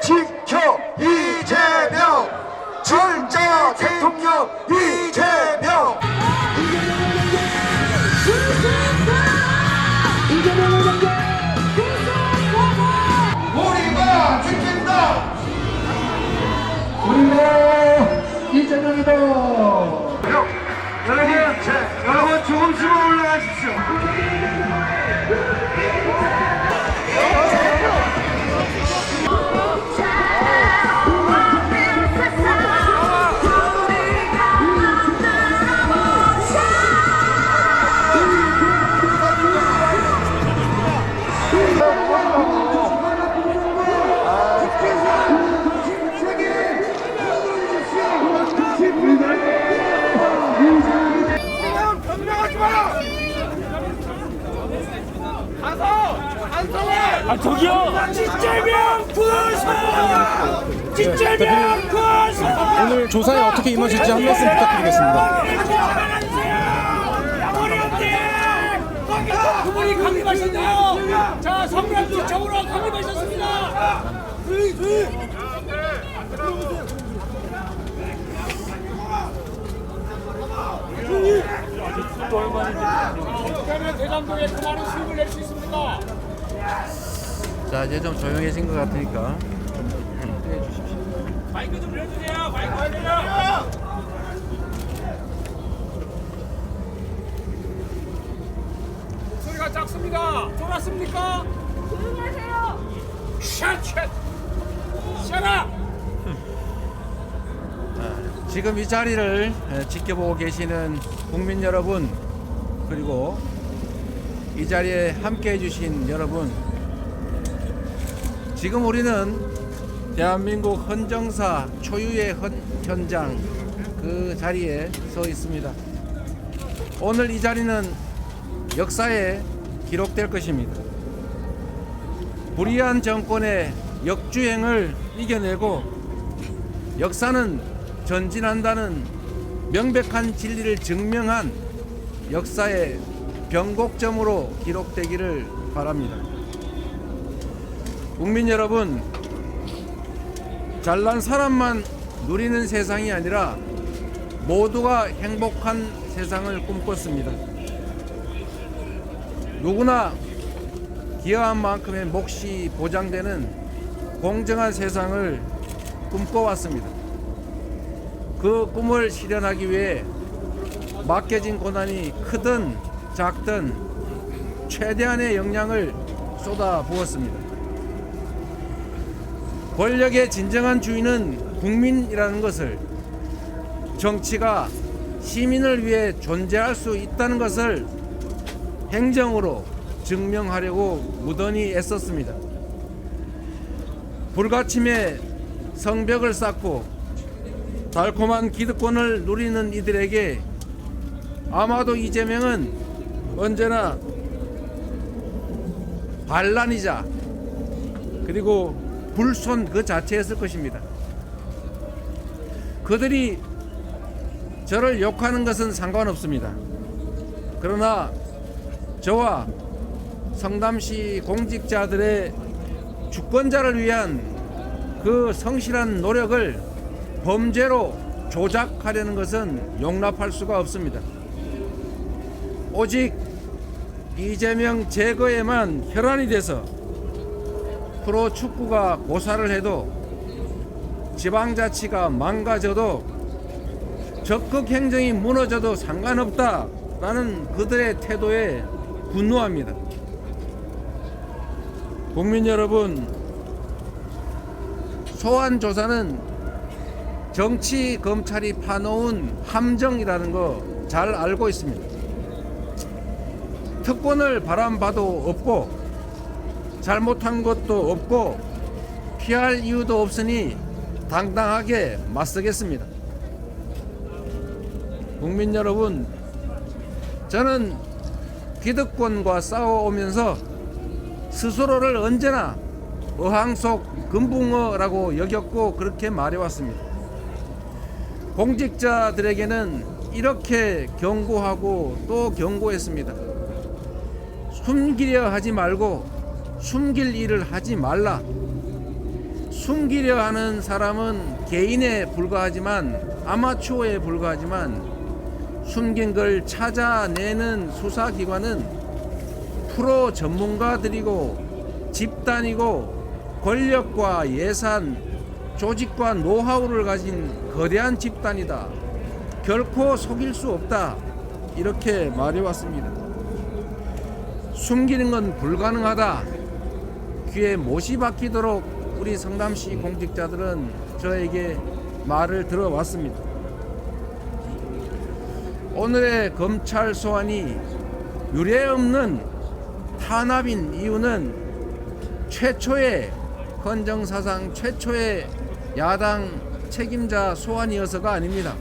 지켜 이재명 진짜 대통령 이재명 우리가 지킨다 우리가 이재명이다. 여러분 조금씩만 올라가십시오. 저기요! 진짜명 구하소! 진짜명 구하소! 오늘 조사에 어떻게 임하실지 한 말씀 부탁드리겠습니다. 그분이 강림하셨네요. 자, 성남시 쪽으로 강림하셨습니다. 어떻게 하면 대장동에 그 많은 수익을 낼 수 있습니까? 자, 이제 좀 조용해진 것 같으니까 좀 휴대해 주십시오. 마이크 좀 내주세요. 마이크 내려. 목소리가 작습니다. 졸았습니까? 조용히 하세요. 샷. 샷아. 지금 이 자리를 지켜보고 계시는 국민 여러분, 그리고 이 자리에 함께 해주신 여러분, 지금 우리는 대한민국 헌정사 초유의 현장 그 자리에 서 있습니다. 오늘 이 자리는 역사에 기록될 것입니다. 불의한 정권의 역주행을 이겨내고 역사는 전진한다는 명백한 진리를 증명한 역사의 변곡점으로 기록되기를 바랍니다. 국민 여러분, 잘난 사람만 누리는 세상이 아니라 모두가 행복한 세상을 꿈꿨습니다. 누구나 기여한 만큼의 몫이 보장되는 공정한 세상을 꿈꿔왔습니다. 그 꿈을 실현하기 위해 맡겨진 고난이 크든 작든 최대한의 역량을 쏟아 부었습니다. 권력의 진정한 주인은 국민이라는 것을, 정치가 시민을 위해 존재할 수 있다는 것을 행정으로 증명하려고 무던히 애썼습니다. 불가침의 성벽을 쌓고 달콤한 기득권을 누리는 이들에게 아마도 이재명은 언제나 반란이자 그리고 불손 그 자체였을 것입니다. 그들이 저를 욕하는 것은 상관없습니다. 그러나 저와 성남시 공직자들의 주권자를 위한 그 성실한 노력을 범죄로 조작하려는 것은 용납할 수가 없습니다. 오직 이재명 제거에만 혈안이 돼서 프로축구가 고사를 해도, 지방자치가 망가져도, 적극 행정이 무너져도 상관없다라는 그들의 태도에 분노합니다. 국민 여러분, 소환 조사는 정치 검찰이 파놓은 함정이라는 거 잘 알고 있습니다. 특권을 바람봐도 없고 잘못한 것도 없고 피할 이유도 없으니 당당하게 맞서겠습니다. 국민 여러분, 저는 기득권과 싸워오면서 스스로를 언제나 어항 속 금붕어라고 여겼고 그렇게 말해왔습니다. 공직자들에게는 이렇게 경고하고 또 경고했습니다. 숨기려 하지 말고 숨길 일을 하지 말라. 숨기려 하는 사람은 개인에 불과하지만 아마추어에 불과하지만 숨긴 걸 찾아내는 수사기관은 프로 전문가들이고 집단이고 권력과 예산, 조직과 노하우를 가진 거대한 집단이다. 결코 속일 수 없다. 이렇게 말해왔습니다. 숨기는 건 불가능하다. 귀에 못이 박히도록 우리 성남시 공직자들은 저에게 말을 들어왔습니다. 오늘의 검찰 소환이 유례없는 탄압인 이유는 최초의 헌정사상 최초의 야당 책임자 소환이어서가 아닙니다.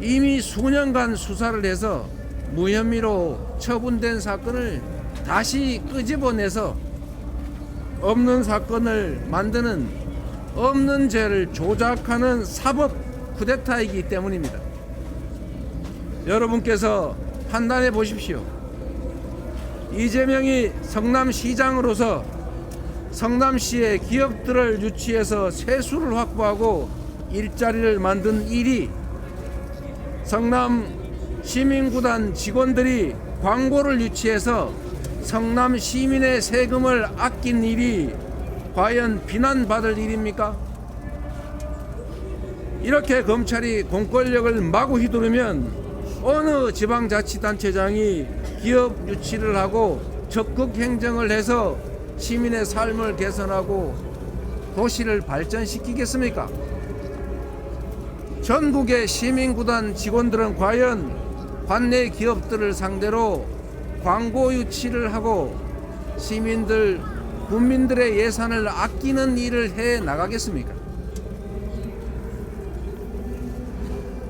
이미 수년간 수사를 해서 무혐의로 처분된 사건을 다시 끄집어내서 없는 사건을 만드는 없는 죄를 조작하는 사법 쿠데타이기 때문입니다. 여러분께서 판단해 보십시오. 이재명이 성남시장으로서 성남시의 기업들을 유치해서 세수를 확보하고 일자리를 만든 일이 성남 시민구단 직원들이 광고를 유치해서 성남 시민의 세금을 아낀 일이 과연 비난받을 일입니까? 이렇게 검찰이 공권력을 마구 휘두르면 어느 지방자치단체장이 기업 유치를 하고 적극 행정을 해서 시민의 삶을 개선하고 도시를 발전시키겠습니까? 전국의 시민구단 직원들은 과연 관내 기업들을 상대로 광고 유치를 하고 시민들, 국민들의 예산을 아끼는 일을 해 나가겠습니까?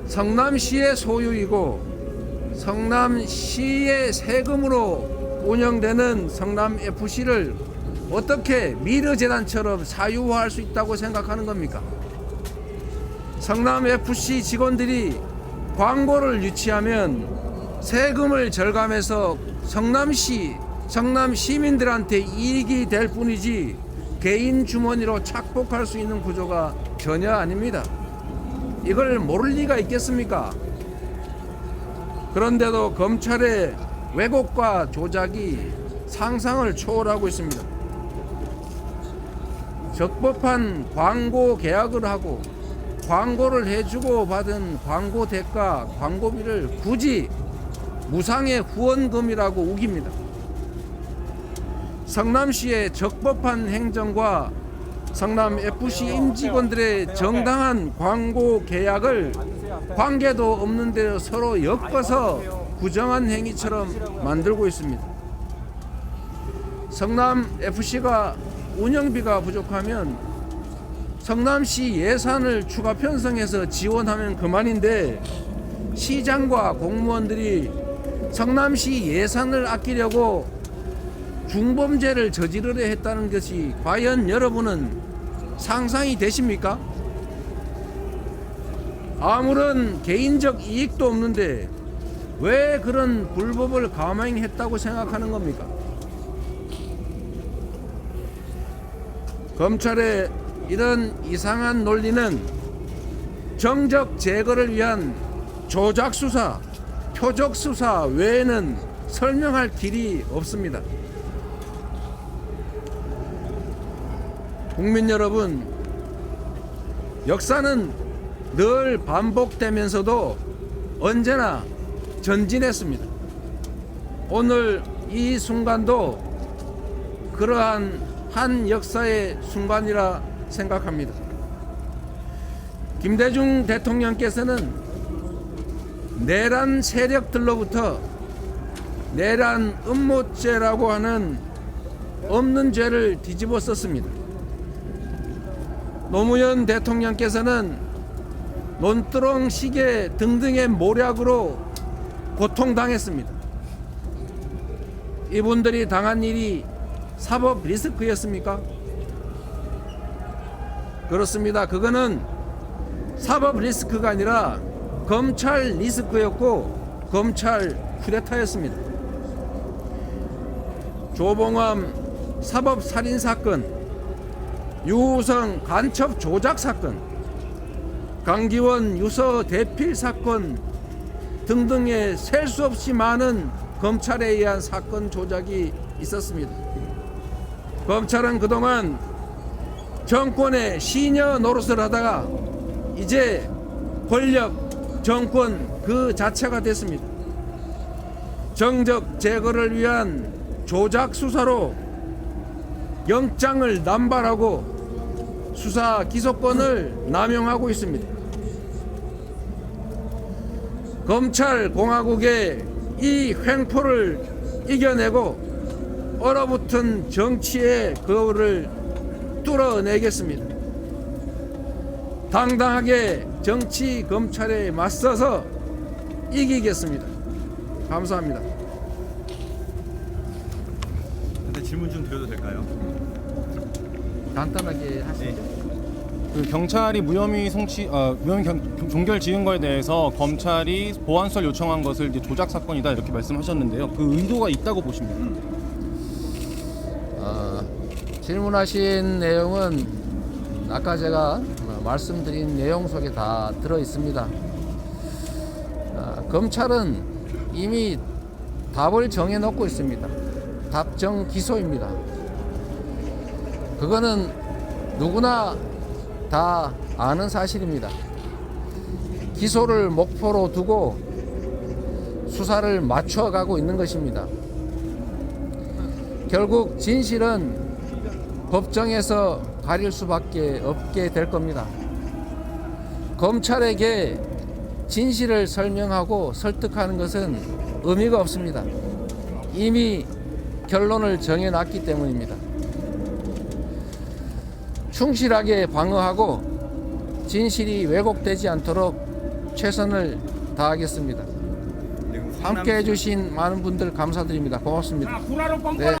성남시의 소유이고 성남시의 세금으로 운영되는 성남FC를 어떻게 미르재단처럼 사유화할 수 있다고 생각하는 겁니까? 성남FC 직원들이 광고를 유치하면 세금을 절감해서 성남시, 성남 시민들한테 이익이 될 뿐이지 개인 주머니로 착복할 수 있는 구조가 전혀 아닙니다. 이걸 모를 리가 있겠습니까? 그런데도 검찰의 왜곡과 조작이 상상을 초월하고 있습니다. 적법한 광고 계약을 하고 광고를 해주고 받은 광고 대가, 광고비를 굳이 무상의 후원금이라고 우깁니다. 성남시의 적법한 행정과 성남FC 임직원들의 정당한 광고 계약을 관계도 없는 데로 서로 엮어서 부정한 행위처럼 만들고 있습니다. 성남FC가 운영비가 부족하면 성남시 예산을 추가 편성해서 지원하면 그만인데 시장과 공무원들이 성남시 예산을 아끼려고 중범죄를 저지르려 했다는 것이 과연 여러분은 상상이 되십니까? 아무런 개인적 이익도 없는데 왜 그런 불법을 감행했다고 생각하는 겁니까? 검찰의 이런 이상한 논리는 정적 제거를 위한 조작 수사, 표적 수사 외에는 설명할 길이 없습니다. 국민 여러분, 역사는 늘 반복되면서도 언제나 전진했습니다. 오늘 이 순간도 그러한 한 역사의 순간이라 생각합니다. 김대중 대통령께서는 내란 세력들로부터 내란 음모죄라고 하는 없는 죄를 뒤집어 썼습니다. 노무현 대통령께서는 논두렁 시계 등등의 모략으로 고통당했습니다. 이분들이 당한 일이 사법 리스크였습니까? 그렇습니다. 그거는 사법 리스크가 아니라 검찰 리스크였고 검찰 쿠데타였습니다. 조봉암 사법 살인 사건, 유우성 간첩 조작 사건, 강기원 유서 대필 사건 등등의 셀 수 없이 많은 검찰에 의한 사건 조작이 있었습니다. 검찰은 그동안 정권의 시녀 노릇을 하다가 이제 권력, 정권 그 자체가 됐습니다. 정적 제거를 위한 조작 수사로 영장을 남발하고 수사 기소권을 남용하고 있습니다. 검찰 공화국의 이 횡포를 이겨내고 얼어붙은 정치의 거울을 뚫어내겠습니다. 당당하게 정치 검찰에 맞서서 이기겠습니다. 감사합니다. 근데 질문 좀 드려도 될까요? 간단하게 하시죠. 그 경찰이 무혐의 종결 지은 거에 대해서 검찰이 보완설 요청한 것을 이제 조작 사건이다 이렇게 말씀하셨는데요. 그 의도가 있다고 보십니까? 질문하신 내용은 아까 제가 말씀드린 내용 속에 다 들어 있습니다. 검찰은 이미 답을 정해놓고 있습니다. 답정 기소입니다. 그거는 누구나 다 아는 사실입니다. 기소를 목표로 두고 수사를 맞춰가고 있는 것입니다. 결국 진실은 법정에서 가릴 수밖에 없게 될 겁니다. 검찰에게 진실을 설명하고 설득하는 것은 의미가 없습니다. 이미 결론을 정해놨기 때문입니다. 충실하게 방어하고 진실이 왜곡되지 않도록 최선을 다하겠습니다. 함께 해주신 많은 분들 감사드립니다. 고맙습니다. 자, 군화로 뻥뻥 네.